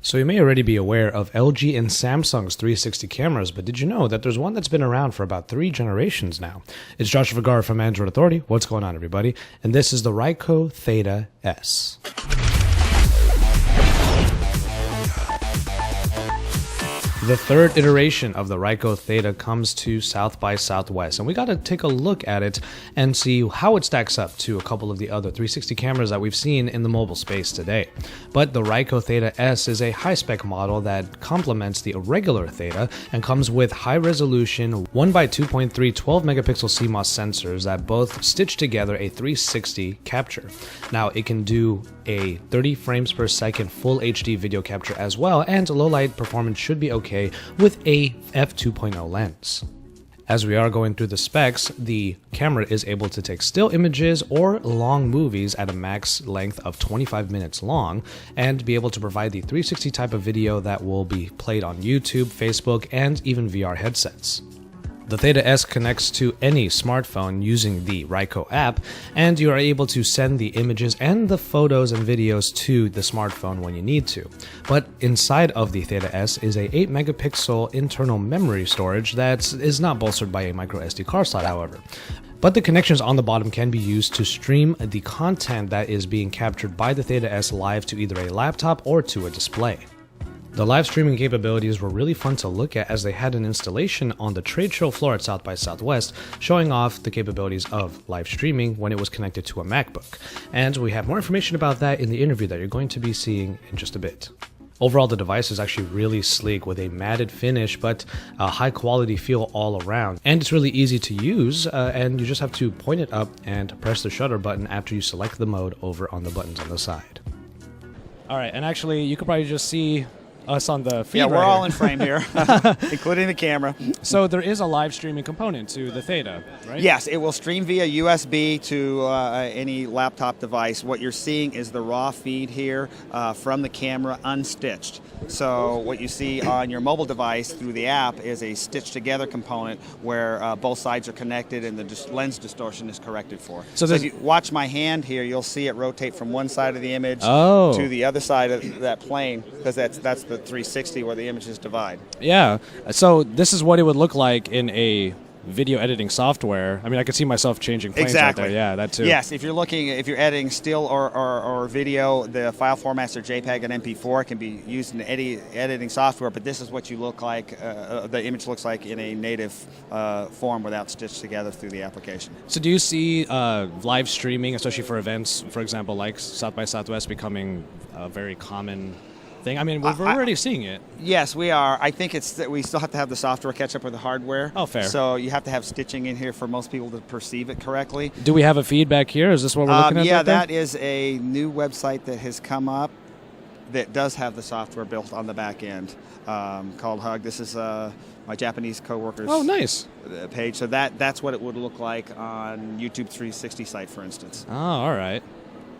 So you may already be aware of LG and Samsung's 360 cameras, but did you know that there's one that's been around for about 3 generations now? It's Josh Vergara from Android Authority. What's going on, everybody? And this is the Ricoh Theta S. The third iteration of the Ricoh Theta comes to South by Southwest, and we got to take a look at it and see how it stacks up to a couple of the other 360 cameras that we've seen in the mobile space today. But the Ricoh Theta S is a high-spec model that complements the regular Theta and comes with high-resolution 1x2.3 12-megapixel CMOS sensors that both stitch together a 360 capture. Now, it can do a 30 frames per second full HD video capture as well, and low-light performance should be okay with a f2.0 lens. As we are going through the specs, the camera is able to take still images or long movies at a max length of 25 minutes long and be able to provide the 360 type of video that will be played on YouTube, Facebook, and even VR headsets. The Theta S connects to any smartphone using the Ricoh app, and you are able to send the images and the photos and videos to the smartphone when you need to. But inside of the Theta S is a 8 megapixel internal memory storage that is not bolstered by a micro SD card slot, however. But the connections on the bottom can be used to stream the content that is being captured by the Theta S live to either a laptop or to a display. The live streaming capabilities were really fun to look at as they had an installation on the trade show floor at South by Southwest showing off the capabilities of live streaming when it was connected to a MacBook. And we have more information about that in the interview that you're going to be seeing in just a bit. Overall, the device is actually really sleek with a matted finish, but a high quality feel all around. And it's really easy to use, and you just have to point it up and press the shutter button after you select the mode over on the buttons on the side. All right, and actually you could probably just see us on the feed. Yeah, we're right all here. in frame here, including the camera. So there is a live streaming component to the Theta, right? Yes, it will stream via USB to any laptop device. What you're seeing is the raw feed here from the camera unstitched. So what you see on your mobile device through the app is a stitched together component where both sides are connected and the lens distortion is corrected for. So if you watch my hand here, you'll see it rotate from one side of the image to the other side of that plane, because that's the 360 where the images divide. Yeah, so this is what it would look like in a video editing software. I mean, I could see myself changing planes exactly. right there. Yeah, that too. Yes, if you're editing still or video, the file formats are JPEG and MP4. It can be used in editing software, but this is what you look like, the image looks like in a native form without stitched together through the application. So do you see live streaming, especially for events, for example, like South by Southwest, becoming a very common thing? I mean, we're already seeing it. Yes, we are. I think it's that we still have to have the software catch up with the hardware. Oh, fair. So you have to have stitching in here for most people to perceive it correctly. Do we have a feedback here? Is this what we're looking at? Yeah, that is a new website that has come up that does have the software built on the back end called Hug. This is my Japanese coworker's page. So that's what it would look like on YouTube 360 site, for instance. Oh, all right.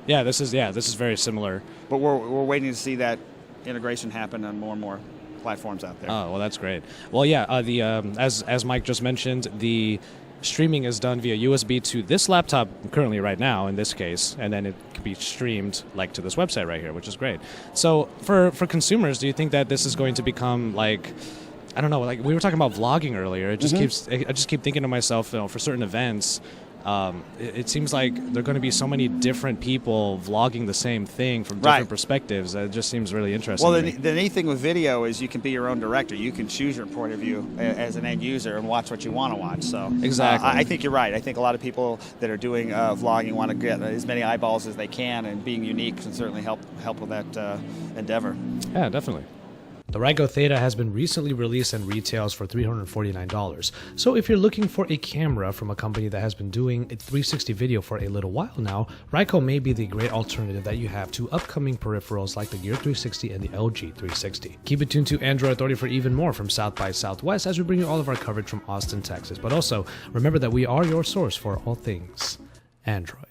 Yeah, this is very similar. But we're waiting to see that integration happen on more and more platforms out there. Oh, well, that's great. Well, yeah, as Mike just mentioned, the streaming is done via USB to this laptop currently right now in this case, and then it can be streamed like to this website right here, which is great. So for consumers, do you think that this is going to become like, I don't know, like we were talking about vlogging earlier. It just I just keep thinking to myself, you know, for certain events, it seems like there are going to be so many different people vlogging the same thing from different perspectives. It just seems really interesting. Well, the neat thing with video is you can be your own director. You can choose your point of view as an end user and watch what you want to watch. So exactly. I think you're right. I think a lot of people that are doing vlogging want to get as many eyeballs as they can, and being unique can certainly help with that endeavor. Yeah, definitely. The Ricoh Theta has been recently released and retails for $349. So if you're looking for a camera from a company that has been doing a 360 video for a little while now, Ricoh may be the great alternative that you have to upcoming peripherals like the Gear 360 and the LG 360. Keep it tuned to Android Authority for even more from South by Southwest as we bring you all of our coverage from Austin, Texas. But also, remember that we are your source for all things Android.